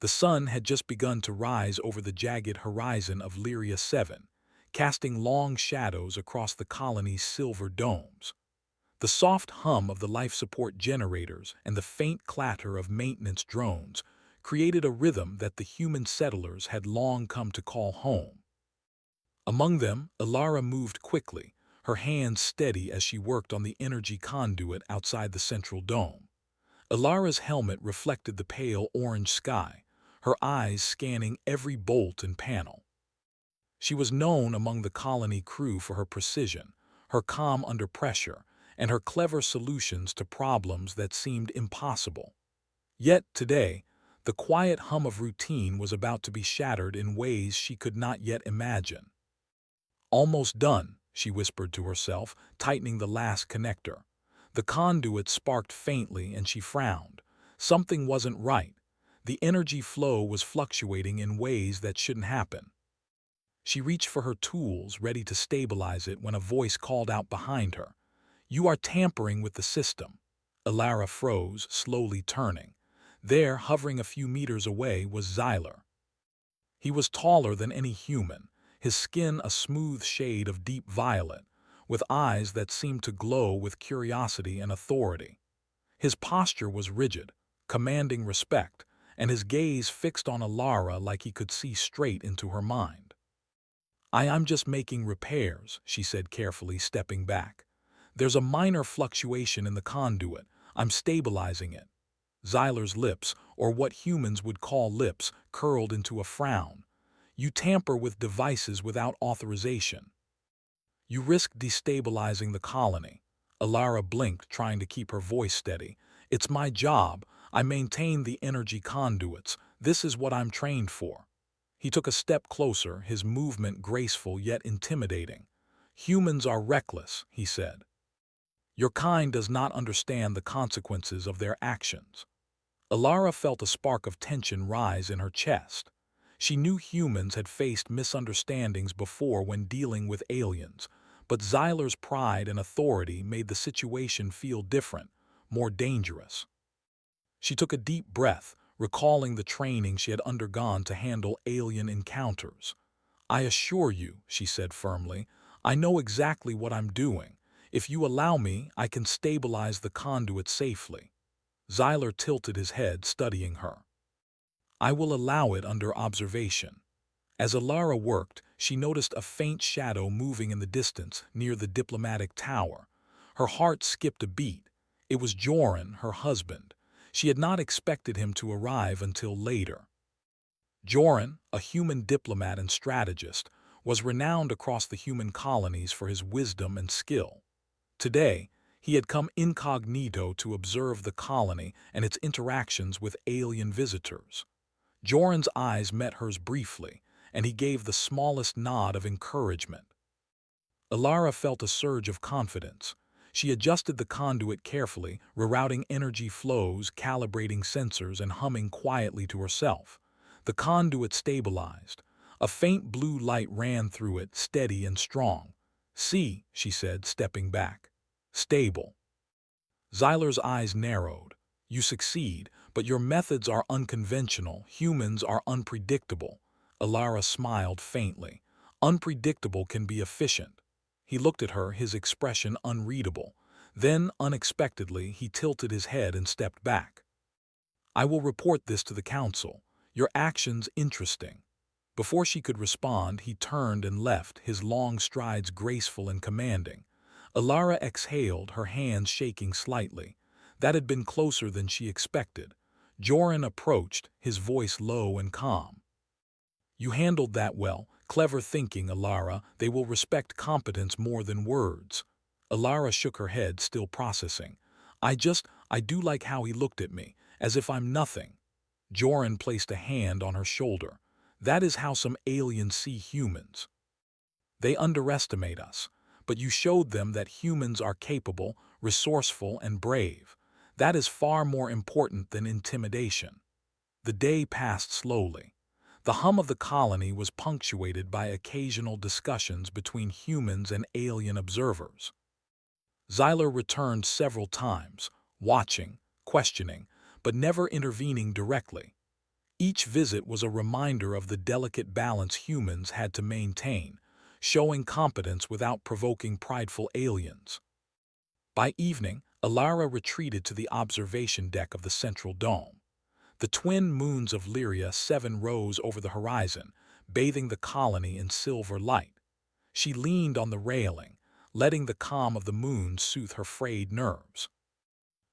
The sun had just begun to rise over the jagged horizon of Lyria 7, casting long shadows across the colony's silver domes. The soft hum of the life support generators and the faint clatter of maintenance drones created a rhythm that the human settlers had long come to call home. Among them, Ilara moved quickly, her hands steady as she worked on the energy conduit outside the central dome. Ilara's helmet reflected the pale orange sky, her eyes scanning every bolt and panel. She was known among the colony crew for her precision, her calm under pressure, and her clever solutions to problems that seemed impossible. Yet today, the quiet hum of routine was about to be shattered in ways she could not yet imagine. "Almost done," she whispered to herself, tightening the last connector. The conduit sparked faintly and she frowned. Something wasn't right. The energy flow was fluctuating in ways that shouldn't happen. She reached for her tools, ready to stabilize it when a voice called out behind her. "You are tampering with the system." Ilara froze, slowly turning. There, hovering a few meters away, was Xyler. He was taller than any human, his skin a smooth shade of deep violet, with eyes that seemed to glow with curiosity and authority. His posture was rigid, commanding respect, and his gaze fixed on Ilara like he could see straight into her mind. "I'm just making repairs," she said carefully, stepping back. "There's a minor fluctuation in the conduit. I'm stabilizing it." Xyler's lips, or what humans would call lips, curled into a frown. "You tamper with devices without authorization. You risk destabilizing the colony." Ilara blinked, trying to keep her voice steady. "It's my job. I maintain the energy conduits. This is what I'm trained for." He took a step closer, his movement graceful yet intimidating. "Humans are reckless," he said. "Your kind does not understand the consequences of their actions." Ilara felt a spark of tension rise in her chest. She knew humans had faced misunderstandings before when dealing with aliens, but Xyler's pride and authority made the situation feel different, more dangerous. She took a deep breath, recalling the training she had undergone to handle alien encounters. "I assure you," she said firmly, "I know exactly what I'm doing. If you allow me, I can stabilize the conduit safely." Xyler tilted his head, studying her. "I will allow it under observation." As Ilara worked, she noticed a faint shadow moving in the distance near the diplomatic tower. Her heart skipped a beat. It was Joran, her husband. She had not expected him to arrive until later. Joran, a human diplomat and strategist, was renowned across the human colonies for his wisdom and skill. Today, he had come incognito to observe the colony and its interactions with alien visitors. Joran's eyes met hers briefly, and he gave the smallest nod of encouragement. Ilara felt a surge of confidence. She adjusted the conduit carefully, rerouting energy flows, calibrating sensors, and humming quietly to herself. The conduit stabilized. A faint blue light ran through it, steady and strong. "See," she said, stepping back. "Stable." Xyler's eyes narrowed. "You succeed, but your methods are unconventional. Humans are unpredictable." Ilara smiled faintly. "Unpredictable can be efficient." He looked at her, his expression unreadable. Then, unexpectedly, he tilted his head and stepped back. "I will report this to the council. Your actions interesting." Before she could respond, he turned and left, his long strides graceful and commanding. Ilara exhaled, her hands shaking slightly. That had been closer than she expected. Joran approached, his voice low and calm. "You handled that well. Clever thinking, Ilara. They will respect competence more than words." Ilara shook her head, still processing. I do like how he looked at me, as if I'm nothing." Joran placed a hand on her shoulder. "That is how some aliens see humans. They underestimate us. But you showed them that humans are capable, resourceful, and brave. That is far more important than intimidation." The day passed slowly. The hum of the colony was punctuated by occasional discussions between humans and alien observers. Xyler returned several times, watching, questioning, but never intervening directly. Each visit was a reminder of the delicate balance humans had to maintain, showing competence without provoking prideful aliens. By evening, Alara retreated to the observation deck of the central dome. The twin moons of Lyria 7 rose over the horizon, bathing the colony in silver light. She leaned on the railing, letting the calm of the moon soothe her frayed nerves.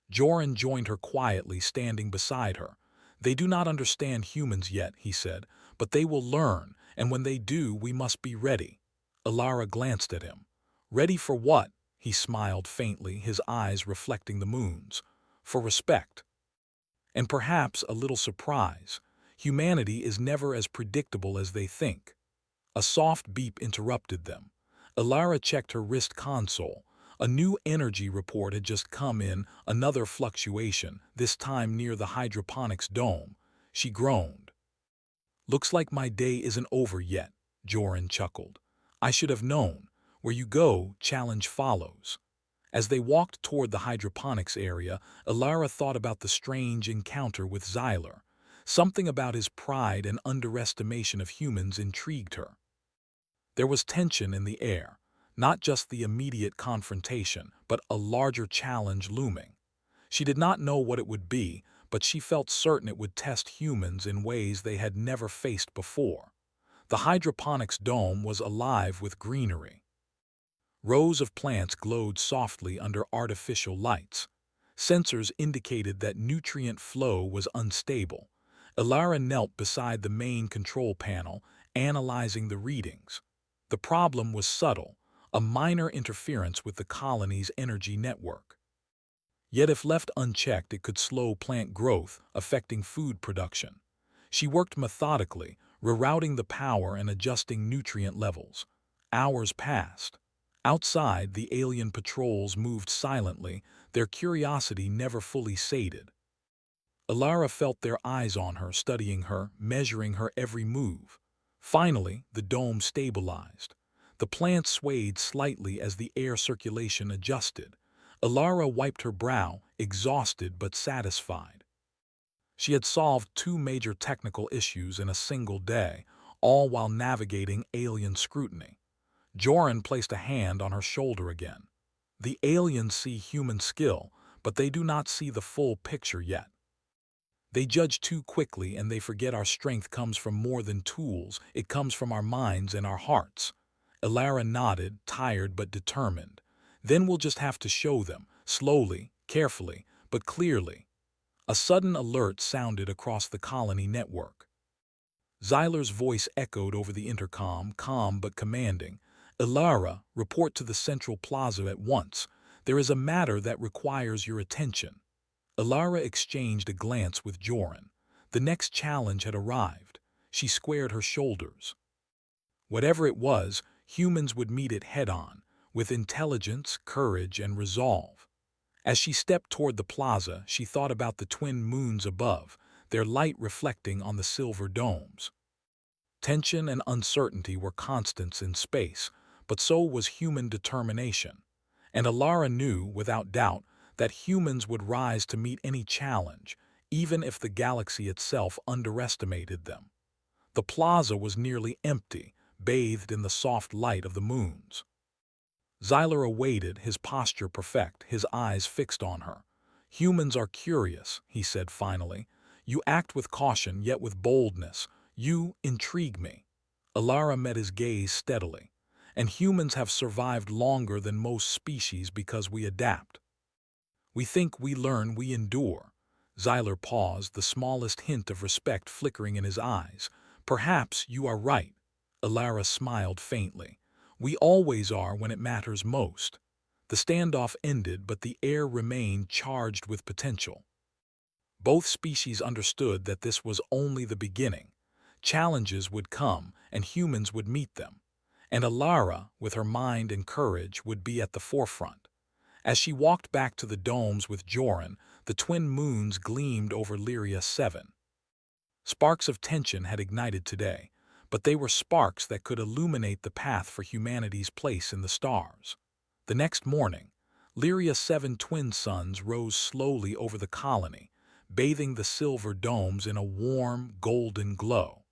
Joran joined her quietly, standing beside her. "They do not understand humans yet," he said, "but they will learn, and when they do, we must be ready." Alara glanced at him. "Ready for what?" He smiled faintly, his eyes reflecting the moon's. "For respect. And perhaps a little surprise. Humanity is never as predictable as they think." A soft beep interrupted them. Alara checked her wrist console. A new energy report had just come in, another fluctuation, this time near the hydroponics dome. She groaned. "Looks like my day isn't over yet," Joran chuckled. "I should have known. Where you go, challenge follows." As they walked toward the hydroponics area, Alara thought about the strange encounter with Xyler. Something about his pride and underestimation of humans intrigued her. There was tension in the air, not just the immediate confrontation, but a larger challenge looming. She did not know what it would be, but she felt certain it would test humans in ways they had never faced before. The hydroponics dome was alive with greenery. Rows of plants glowed softly under artificial lights. Sensors indicated that nutrient flow was unstable. Alara knelt beside the main control panel, analyzing the readings. The problem was subtle, a minor interference with the colony's energy network. Yet if left unchecked, it could slow plant growth, affecting food production. She worked methodically, rerouting the power and adjusting nutrient levels. Hours passed. Outside, the alien patrols moved silently, their curiosity never fully sated. Alara felt their eyes on her, studying her, measuring her every move. Finally, the dome stabilized. The plants swayed slightly as the air circulation adjusted. Alara wiped her brow, exhausted but satisfied. She had solved 2 major technical issues in a single day, all while navigating alien scrutiny. Joran placed a hand on her shoulder again. "The aliens see human skill, but they do not see the full picture yet. They judge too quickly and they forget our strength comes from more than tools, it comes from our minds and our hearts." Alara nodded, tired but determined. "Then we'll just have to show them, slowly, carefully, but clearly." A sudden alert sounded across the colony network. Xyler's voice echoed over the intercom, calm but commanding. "Alara, report to the central plaza at once. There is a matter that requires your attention." Alara exchanged a glance with Joran. The next challenge had arrived. She squared her shoulders. Whatever it was, humans would meet it head-on, with intelligence, courage, and resolve. As she stepped toward the plaza, she thought about the twin moons above, their light reflecting on the silver domes. Tension and uncertainty were constants in space, but so was human determination. And Alara knew, without doubt, that humans would rise to meet any challenge, even if the galaxy itself underestimated them. The plaza was nearly empty, bathed in the soft light of the moons. Xyler awaited, his posture perfect, his eyes fixed on her. "Humans are curious," he said finally. "You act with caution, yet with boldness. You intrigue me." Alara met his gaze steadily. "And humans have survived longer than most species because we adapt. We think, we learn, we endure." Xyler paused, the smallest hint of respect flickering in his eyes. "Perhaps you are right." Alara smiled faintly. "We always are when it matters most." The standoff ended, but the air remained charged with potential. Both species understood that this was only the beginning. Challenges would come, and humans would meet them. And Alara, with her mind and courage, would be at the forefront. As she walked back to the domes with Joran, the twin moons gleamed over Lyria 7. Sparks of tension had ignited today, but they were sparks that could illuminate the path for humanity's place in the stars. The next morning, Lyria 7 twin suns rose slowly over the colony, bathing the silver domes in a warm, golden glow.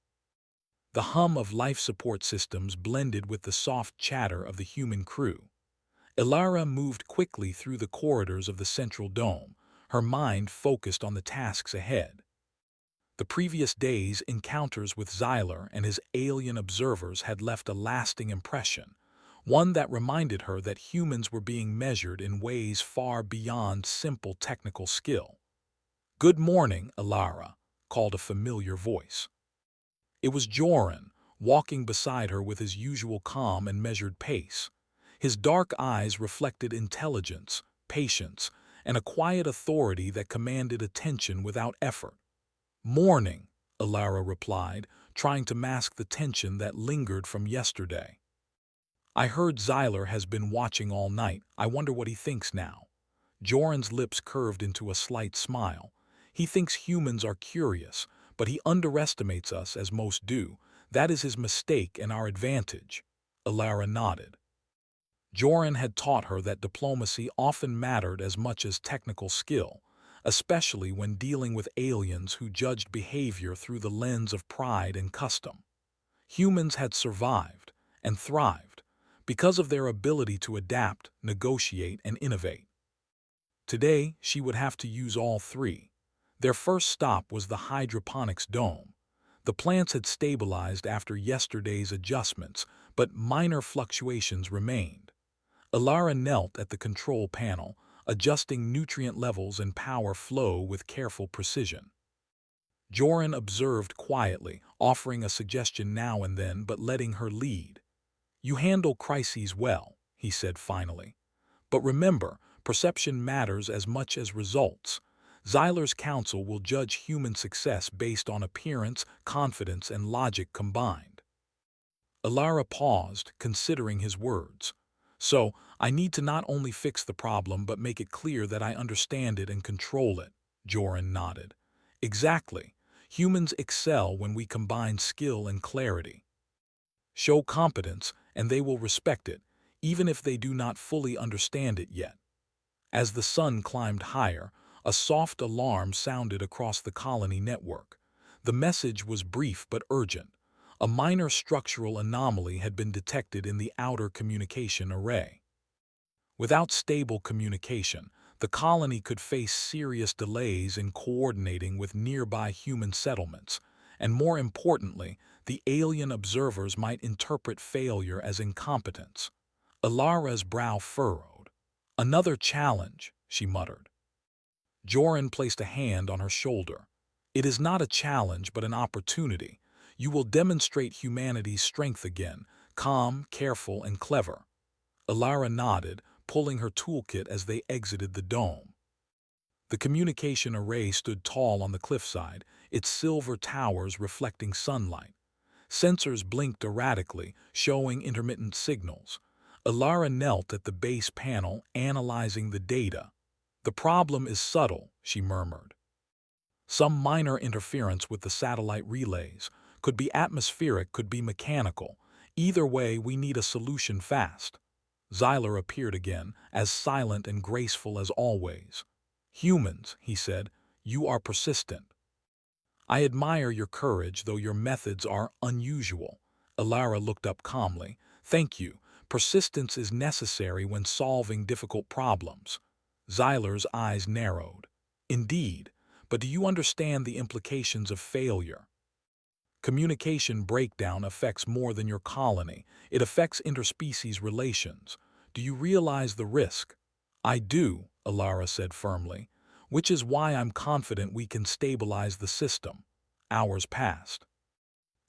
The hum of life support systems blended with the soft chatter of the human crew. Ilara moved quickly through the corridors of the central dome, her mind focused on the tasks ahead. The previous day's encounters with Xyler and his alien observers had left a lasting impression, one that reminded her that humans were being measured in ways far beyond simple technical skill. "Good morning, Ilara," called a familiar voice. It was Joran, walking beside her with his usual calm and measured pace. His dark eyes reflected intelligence, patience, and a quiet authority that commanded attention without effort. "Morning," Ilara replied, trying to mask the tension that lingered from yesterday. "I heard Xyler has been watching all night. I wonder what he thinks now." Joran's lips curved into a slight smile. "He thinks humans are curious, but he underestimates us as most do. That is his mistake and our advantage." Ilara nodded. Joran had taught her that diplomacy often mattered as much as technical skill, especially when dealing with aliens who judged behavior through the lens of pride and custom. Humans had survived and thrived because of their ability to adapt, negotiate, and innovate. Today, she would have to use all three. Their first stop was the hydroponics dome. The plants had stabilized after yesterday's adjustments, but minor fluctuations remained. Ilara knelt at the control panel, adjusting nutrient levels and power flow with careful precision. Joran observed quietly, offering a suggestion now and then but letting her lead. "You handle crises well," he said finally. "But remember, perception matters as much as results. Xyler's council will judge human success based on appearance, confidence, and logic combined." Ilara paused, considering his words. "So, I need to not only fix the problem but make it clear that I understand it and control it," Joran nodded. "Exactly. Humans excel when we combine skill and clarity. Show competence, and they will respect it, even if they do not fully understand it yet." As the sun climbed higher, a soft alarm sounded across the colony network. The message was brief but urgent. A minor structural anomaly had been detected in the outer communication array. Without stable communication, the colony could face serious delays in coordinating with nearby human settlements, and more importantly, the alien observers might interpret failure as incompetence. Ilara's brow furrowed. "Another challenge," she muttered. Joran placed a hand on her shoulder. "It is not a challenge but an opportunity. You will demonstrate humanity's strength again, calm, careful, and clever." Ilara nodded, pulling her toolkit as they exited the dome. The communication array stood tall on the cliffside, its silver towers reflecting sunlight. Sensors blinked erratically, showing intermittent signals. Ilara knelt at the base panel, analyzing the data. "The problem is subtle," she murmured. "Some minor interference with the satellite relays. Could be atmospheric, could be mechanical. Either way, we need a solution fast." Xyler appeared again, as silent and graceful as always. "Humans," he said, "you are persistent. I admire your courage, though your methods are unusual." Ilara looked up calmly. "Thank you. Persistence is necessary when solving difficult problems." Xyler's eyes narrowed. "Indeed, but do you understand the implications of failure? Communication breakdown affects more than your colony. It affects interspecies relations. Do you realize the risk?" "I do," Ilara said firmly, "which is why I'm confident we can stabilize the system." Hours passed.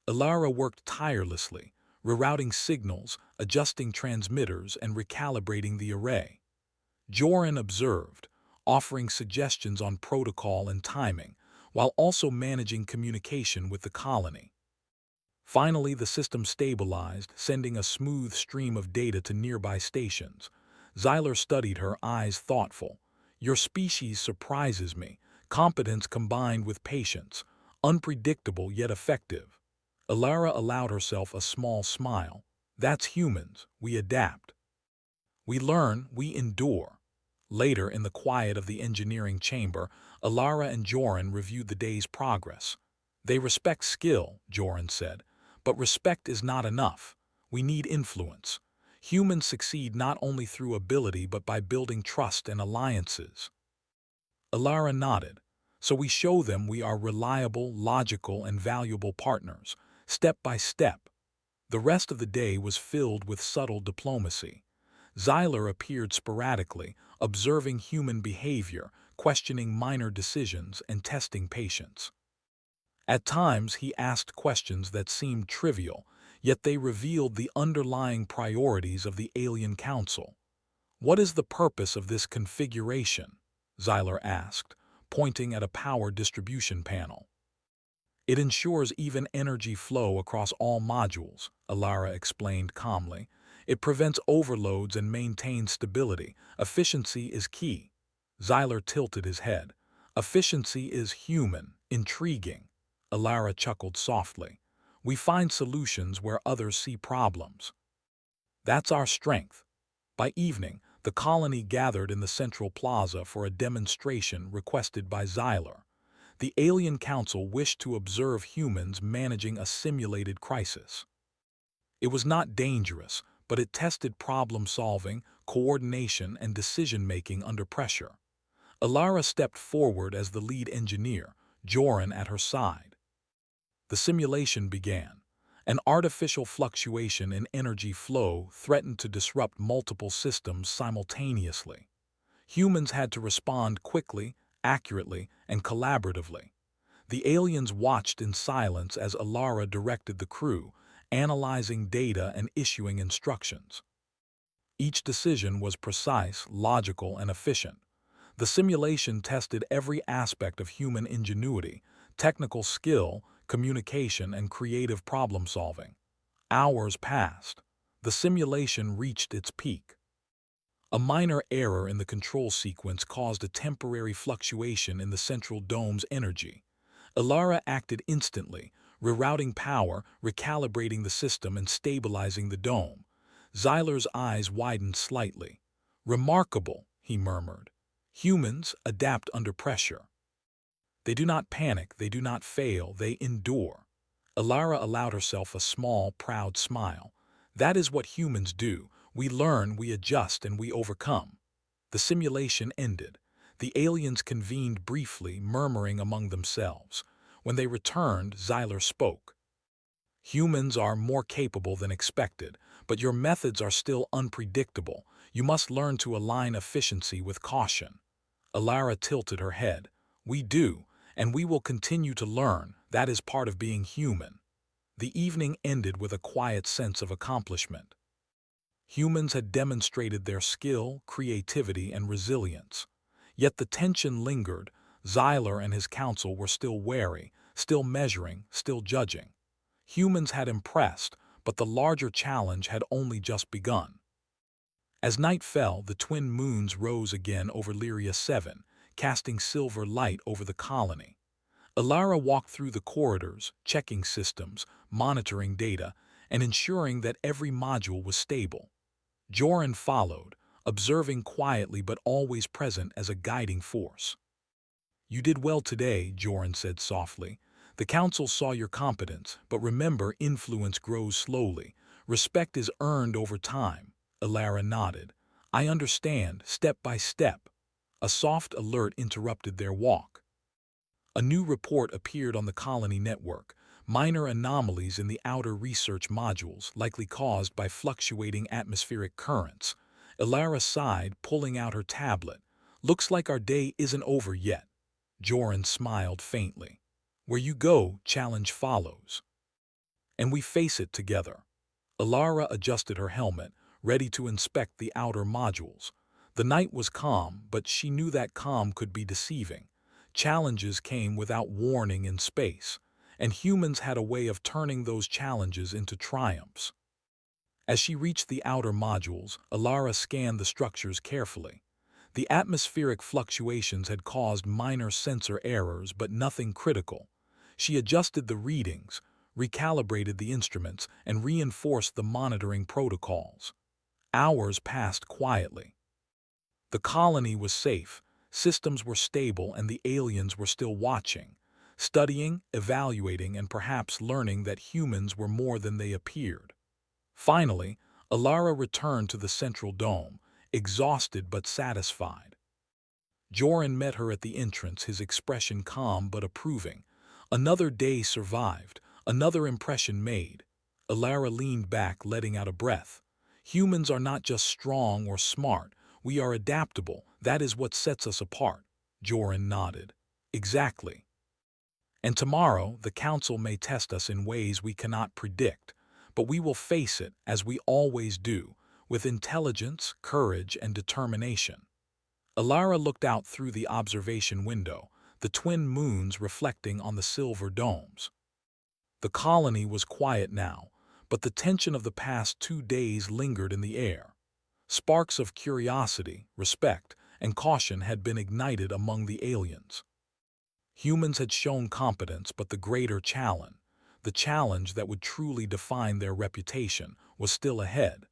Ilara worked tirelessly, rerouting signals, adjusting transmitters, and recalibrating the array. Joran observed, offering suggestions on protocol and timing, while also managing communication with the colony. Finally, the system stabilized, sending a smooth stream of data to nearby stations. Xyler studied her, eyes thoughtful. "Your species surprises me. Competence combined with patience. Unpredictable yet effective." Ilara allowed herself a small smile. "That's humans. We adapt. We learn, we endure." Later, in the quiet of the engineering chamber, Alara and Joran reviewed the day's progress. They respect skill, Joran said, but respect is not enough. We need influence. Humans succeed not only through ability but by building trust and alliances. Alara nodded. So we show them we are reliable, logical, and valuable partners, step by step. The rest of the day was filled with subtle diplomacy. Xyler appeared sporadically, observing human behavior, questioning minor decisions, and testing patience. At times he asked questions that seemed trivial, yet they revealed the underlying priorities of the Alien Council. "What is the purpose of this configuration?" Xyler asked, pointing at a power distribution panel. "It ensures even energy flow across all modules," Alara explained calmly. "It prevents overloads and maintains stability. Efficiency is key." Xyler tilted his head. "Efficiency is human, intriguing." Alara chuckled softly. "We find solutions where others see problems. That's our strength." By evening, the colony gathered in the central plaza for a demonstration requested by Xyler. The Alien Council wished to observe humans managing a simulated crisis. It was not dangerous, but it tested problem-solving, coordination, and decision-making under pressure. Alara stepped forward as the lead engineer, Joran at her side. The simulation began. An artificial fluctuation in energy flow threatened to disrupt multiple systems simultaneously. Humans had to respond quickly, accurately, and collaboratively. The aliens watched in silence as Alara directed the crew, analyzing data and issuing instructions. Each decision was precise, logical, and efficient. The simulation tested every aspect of human ingenuity, technical skill, communication, and creative problem-solving. Hours passed. The simulation reached its peak. A minor error in the control sequence caused a temporary fluctuation in the central dome's energy. Alara acted instantly, rerouting power, recalibrating the system, and stabilizing the dome. Xyler's eyes widened slightly. "Remarkable," he murmured. "Humans adapt under pressure. They do not panic, they do not fail, they endure." Alara allowed herself a small, proud smile. "That is what humans do. We learn, we adjust, and we overcome." The simulation ended. The aliens convened briefly, murmuring among themselves. When they returned, Xyler spoke. "Humans are more capable than expected, but your methods are still unpredictable. You must learn to align efficiency with caution." Alara tilted her head. "We do, and we will continue to learn. That is part of being human." The evening ended with a quiet sense of accomplishment. Humans had demonstrated their skill, creativity, and resilience. Yet the tension lingered. Xyler and his council were still wary, still measuring, still judging. Humans had impressed, but the larger challenge had only just begun. As night fell, the twin moons rose again over Lyria 7, casting silver light over the colony. Alara walked through the corridors, checking systems, monitoring data, and ensuring that every module was stable. Joran followed, observing quietly but always present as a guiding force. "You did well today," Joran said softly. "The council saw your competence, but remember, influence grows slowly. Respect is earned over time." Alara nodded. "I understand, step by step." A soft alert interrupted their walk. A new report appeared on the colony network. Minor anomalies in the outer research modules, likely caused by fluctuating atmospheric currents. Alara sighed, pulling out her tablet. "Looks like our day isn't over yet." Joran smiled faintly. "Where you go, challenge follows. And we face it together." Alara adjusted her helmet, ready to inspect the outer modules. The night was calm, but she knew that calm could be deceiving. Challenges came without warning in space, and humans had a way of turning those challenges into triumphs. As she reached the outer modules, Alara scanned the structures carefully. The atmospheric fluctuations had caused minor sensor errors, but nothing critical. She adjusted the readings, recalibrated the instruments, and reinforced the monitoring protocols. Hours passed quietly. The colony was safe, Systems were stable and the aliens were still watching, studying, evaluating, and perhaps learning that humans were more than they appeared. Finally, Alara returned to the central dome, exhausted but satisfied. Joran met her at the entrance, his expression calm but approving. Another day survived, another impression made. Alara leaned back, letting out a breath. Humans are not just strong or smart, we are adaptable. That is what sets us apart. Joran nodded. Exactly. And tomorrow, the Council may test us in ways we cannot predict, but we will face it, as we always do, with intelligence, courage, and determination. Alara looked out through the observation window, the twin moons reflecting on the silver domes. The colony was quiet now, but the tension of the past 2 days lingered in the air. Sparks of curiosity, respect, and caution had been ignited among the aliens. Humans had shown competence, but the challenge that would truly define their reputation, was still ahead.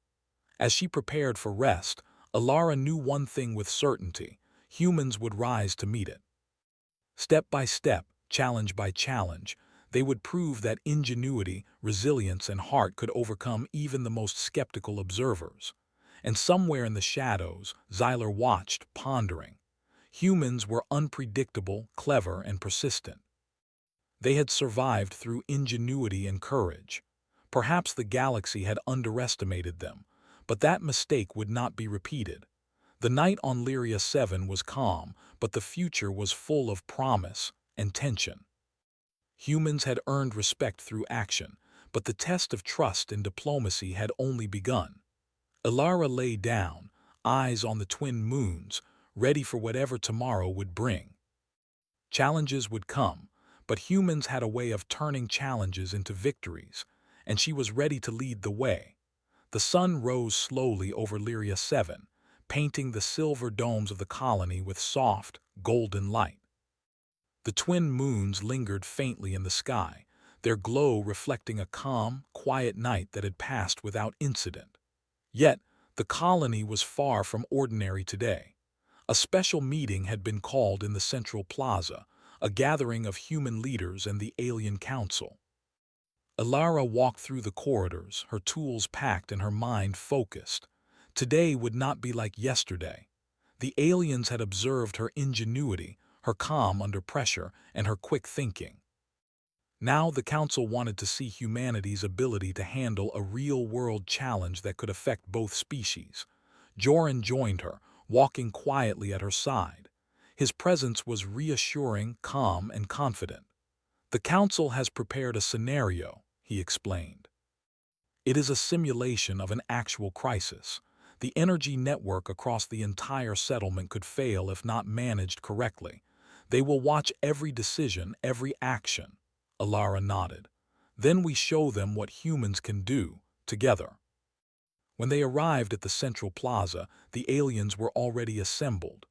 As she prepared for rest, Alara knew one thing with certainty: humans would rise to meet it. Step by step, challenge by challenge, they would prove that ingenuity, resilience, and heart could overcome even the most skeptical observers. And somewhere in the shadows, Xyler watched, pondering. Humans were unpredictable, clever, and persistent. They had survived through ingenuity and courage. Perhaps the galaxy had underestimated them, but that mistake would not be repeated. The night on Lyria 7 was calm, but the future was full of promise and tension. Humans had earned respect through action, but the test of trust and diplomacy had only begun. Alara lay down, eyes on the twin moons, ready for whatever tomorrow would bring. Challenges would come, but humans had a way of turning challenges into victories, and she was ready to lead the way. The sun rose slowly over Lyria 7, painting the silver domes of the colony with soft, golden light. The twin moons lingered faintly in the sky, their glow reflecting a calm, quiet night that had passed without incident. Yet, the colony was far from ordinary today. A special meeting had been called in the central plaza, a gathering of human leaders and the alien council. Alara walked through the corridors, her tools packed and her mind focused. Today would not be like yesterday. The aliens had observed her ingenuity, her calm under pressure, and her quick thinking. Now the council wanted to see humanity's ability to handle a real-world challenge that could affect both species. Joran joined her, walking quietly at her side. His presence was reassuring, calm, and confident. "The council has prepared a scenario," he explained. "It is a simulation of an actual crisis. The energy network across the entire settlement could fail if not managed correctly. They will watch every decision, every action." Alara nodded. "Then we show them what humans can do, together." When they arrived at the central plaza, the aliens were already assembled.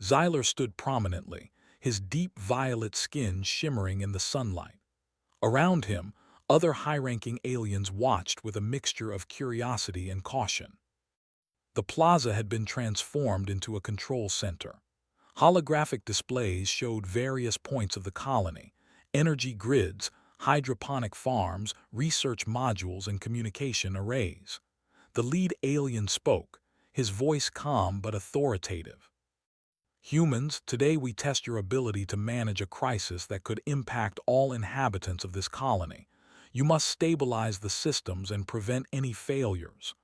Xyler stood prominently, his deep violet skin shimmering in the sunlight. Around him, other high-ranking aliens watched with a mixture of curiosity and caution. The plaza had been transformed into a control center. Holographic displays showed various points of the colony: energy grids, hydroponic farms, research modules, and communication arrays. The lead alien spoke, his voice calm but authoritative. "Humans, today we test your ability to manage a crisis that could impact all inhabitants of this colony. You must stabilize the systems and prevent any failures."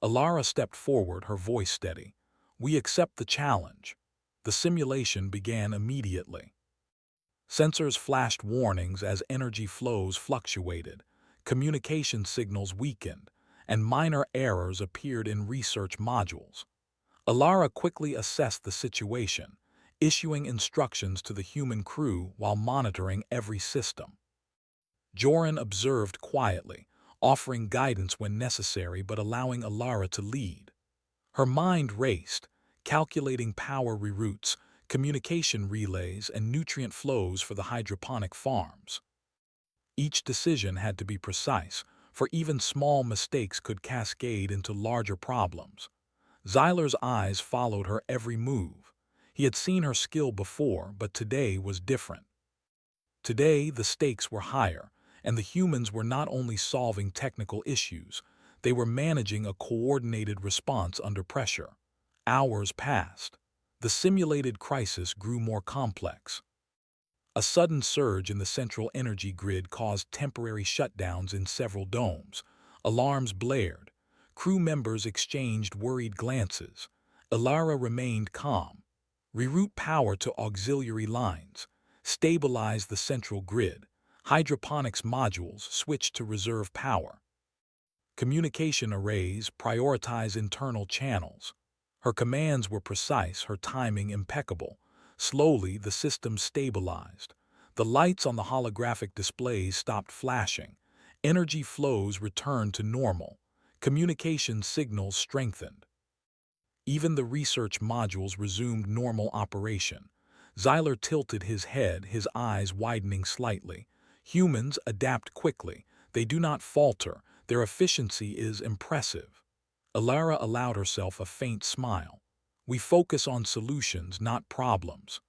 Alara stepped forward, her voice steady. "We accept the challenge." The simulation began immediately. Sensors flashed warnings as energy flows fluctuated, communication signals weakened, and minor errors appeared in research modules. Alara quickly assessed the situation, issuing instructions to the human crew while monitoring every system. Joran observed quietly, offering guidance when necessary but allowing Alara to lead. Her mind raced, calculating power reroutes, communication relays, and nutrient flows for the hydroponic farms. Each decision had to be precise, for even small mistakes could cascade into larger problems. Xyler's eyes followed her every move. He had seen her skill before, but today was different. Today, the stakes were higher, and the humans were not only solving technical issues, they were managing a coordinated response under pressure. Hours passed. The simulated crisis grew more complex. A sudden surge in the central energy grid caused temporary shutdowns in several domes. Alarms blared. Crew members exchanged worried glances. Ilara remained calm. Reroute power to auxiliary lines. Stabilize the central grid. Hydroponics modules switched to reserve power. Communication arrays prioritize internal channels. Her commands were precise, her timing impeccable. Slowly, the system stabilized. The lights on the holographic displays stopped flashing. Energy flows returned to normal. Communication signals strengthened. Even the research modules resumed normal operation. Xyler tilted his head, his eyes widening slightly. Humans adapt quickly. They do not falter. Their efficiency is impressive. Ilara allowed herself a faint smile. We focus on solutions, not problems.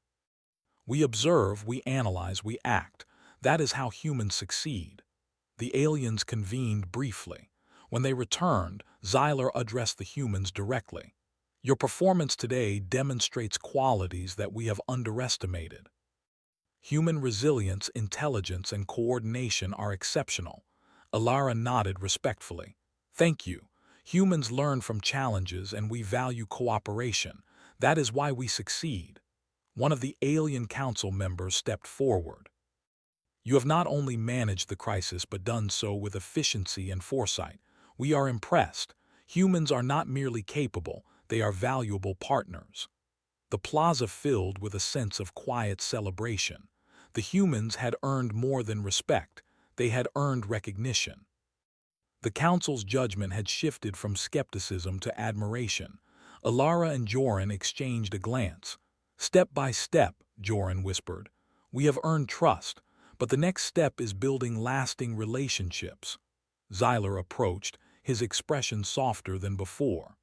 We observe, we analyze, we act. That is how humans succeed. The aliens convened briefly. When they returned, Xyler addressed the humans directly. Your performance today demonstrates qualities that we have underestimated. Human resilience, intelligence, and coordination are exceptional. Ilara nodded respectfully. Thank you. Humans learn from challenges and we value cooperation. That is why we succeed. One of the Alien Council members stepped forward. You have not only managed the crisis but done so with efficiency and foresight. We are impressed. Humans are not merely capable, they are valuable partners. The plaza filled with a sense of quiet celebration. The humans had earned more than respect, they had earned recognition. The council's judgment had shifted from skepticism to admiration. Ilara and Joran exchanged a glance. Step by step, Joran whispered. We have earned trust, but the next step is building lasting relationships. Xyler approached, his expression softer than before.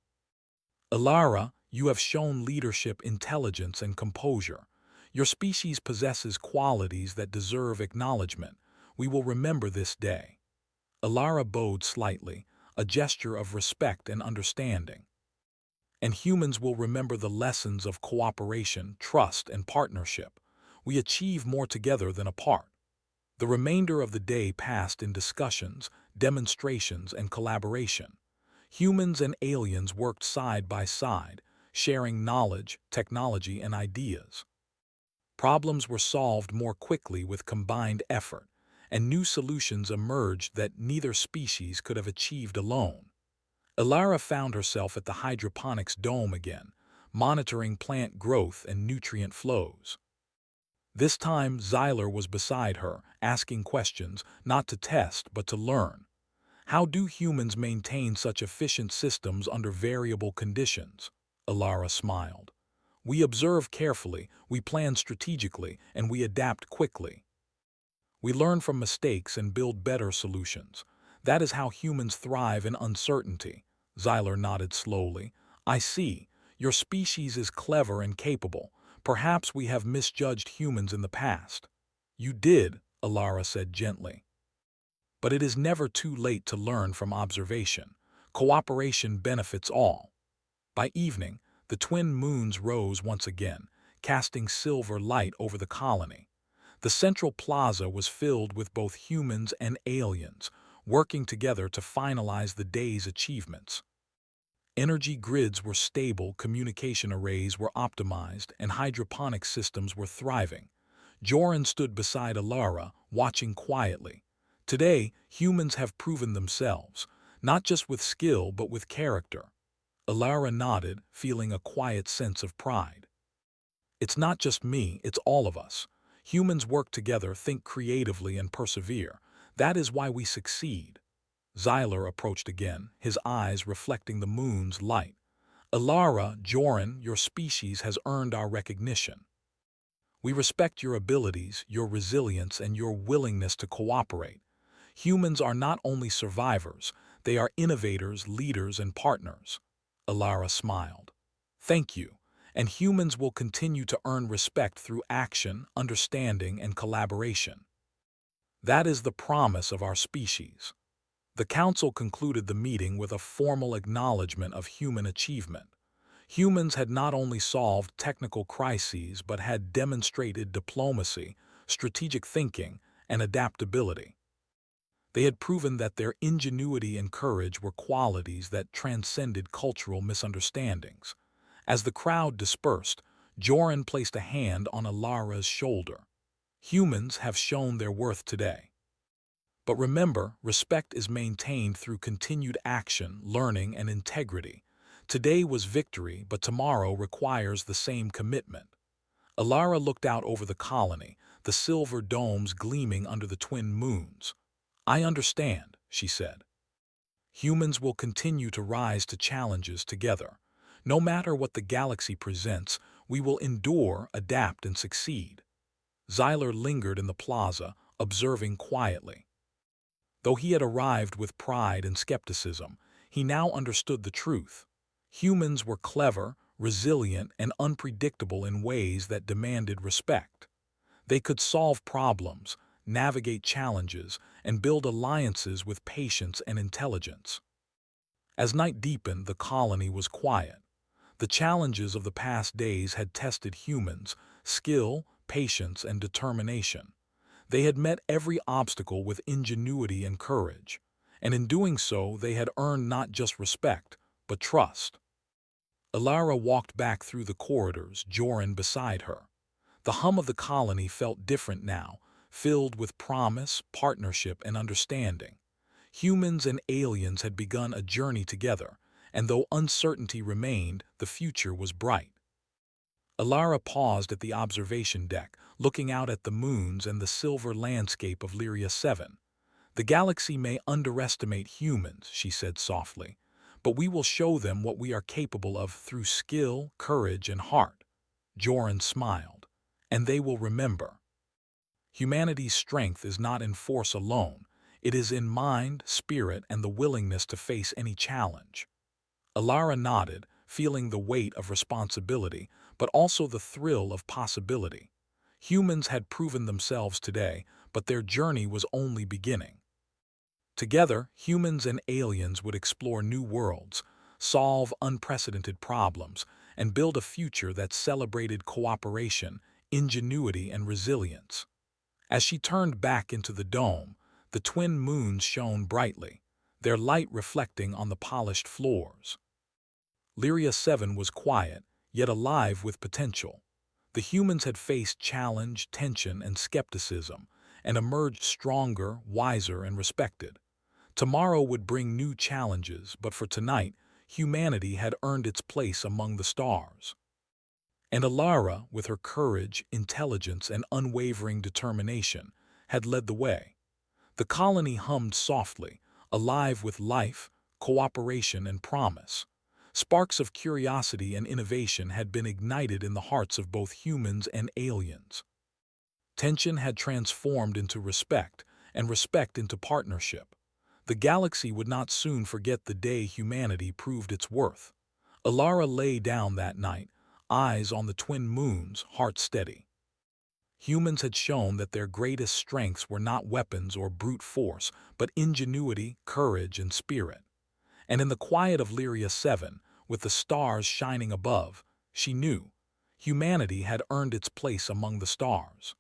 Ilara, you have shown leadership, intelligence, and composure. Your species possesses qualities that deserve acknowledgement. We will remember this day. Ilara bowed slightly, a gesture of respect and understanding. And humans will remember the lessons of cooperation, trust, and partnership. We achieve more together than apart. The remainder of the day passed in discussions, demonstrations, and collaboration. Humans and aliens worked side by side, sharing knowledge, technology, and ideas. Problems were solved more quickly with combined effort, and new solutions emerged that neither species could have achieved alone. Ilara found herself at the hydroponics dome again, monitoring plant growth and nutrient flows. This time, Xyler was beside her, asking questions, not to test but to learn. How do humans maintain such efficient systems under variable conditions? Ilara smiled. We observe carefully, we plan strategically, and we adapt quickly. We learn from mistakes and build better solutions. That is how humans thrive in uncertainty. Xyler nodded slowly. I see. Your species is clever and capable. Perhaps we have misjudged humans in the past. You did, Ilara said gently. But it is never too late to learn from observation. Cooperation benefits all. By evening, the twin moons rose once again, casting silver light over the colony. The central plaza was filled with both humans and aliens, working together to finalize the day's achievements. Energy grids were stable, communication arrays were optimized, and hydroponic systems were thriving. Joran stood beside Ilara, watching quietly. Today, humans have proven themselves, not just with skill but with character. Ilara nodded, feeling a quiet sense of pride. It's not just me, it's all of us. Humans work together, think creatively, and persevere. That is why we succeed. Xyler approached again, his eyes reflecting the moon's light. Ilara, Joran, your species has earned our recognition. We respect your abilities, your resilience, and your willingness to cooperate. Humans are not only survivors, they are innovators, leaders, and partners. Ilara smiled. Thank you. and humans will continue to earn respect through action, understanding, and collaboration. That is the promise of our species. The Council concluded the meeting with a formal acknowledgement of human achievement. Humans had not only solved technical crises but had demonstrated diplomacy, strategic thinking, and adaptability. They had proven that their ingenuity and courage were qualities that transcended cultural misunderstandings. As the crowd dispersed, Joran placed a hand on Alara's shoulder. Humans have shown their worth today. But remember, respect is maintained through continued action, learning, and integrity. Today was victory, but tomorrow requires the same commitment. Alara looked out over the colony, the silver domes gleaming under the twin moons. "I understand," she said. "Humans will continue to rise to challenges together. No matter what the galaxy presents, we will endure, adapt, and succeed." Xyler lingered in the plaza, observing quietly. Though he had arrived with pride and skepticism, he now understood the truth. Humans were clever, resilient, and unpredictable in ways that demanded respect. They could solve problems, navigate challenges, and build alliances with patience and intelligence. As night deepened, the colony was quiet. The challenges of the past days had tested humans' skill, patience, and determination. They had met every obstacle with ingenuity and courage, and in doing so they had earned not just respect, but trust. Alara walked back through the corridors, Joran beside her. The hum of the colony felt different now, filled with promise, partnership, and understanding. Humans and aliens had begun a journey together, and though uncertainty remained, the future was bright. Alara paused at the observation deck, looking out at the moons and the silver landscape of Lyria 7. "The galaxy may underestimate humans," she said softly, "but we will show them what we are capable of through skill, courage, and heart." Joran smiled. "And they will remember. Humanity's strength is not in force alone. It is in mind, spirit, and the willingness to face any challenge." Alara nodded, feeling the weight of responsibility, but also the thrill of possibility. Humans had proven themselves today, but their journey was only beginning. Together, humans and aliens would explore new worlds, solve unprecedented problems, and build a future that celebrated cooperation, ingenuity, and resilience. As she turned back into the dome, the twin moons shone brightly, their light reflecting on the polished floors. Lyria 7 was quiet, yet alive with potential. The humans had faced challenge, tension, and skepticism, and emerged stronger, wiser, and respected. Tomorrow would bring new challenges, but for tonight, humanity had earned its place among the stars. And Alara, with her courage, intelligence, and unwavering determination, had led the way. The colony hummed softly, alive with life, cooperation, and promise. Sparks of curiosity and innovation had been ignited in the hearts of both humans and aliens. Tension had transformed into respect, and respect into partnership. The galaxy would not soon forget the day humanity proved its worth. Alara lay down that night, eyes on the twin moons, heart steady. Humans had shown that their greatest strengths were not weapons or brute force, but ingenuity, courage, and spirit. And in the quiet of Lyria 7, with the stars shining above, she knew humanity had earned its place among the stars.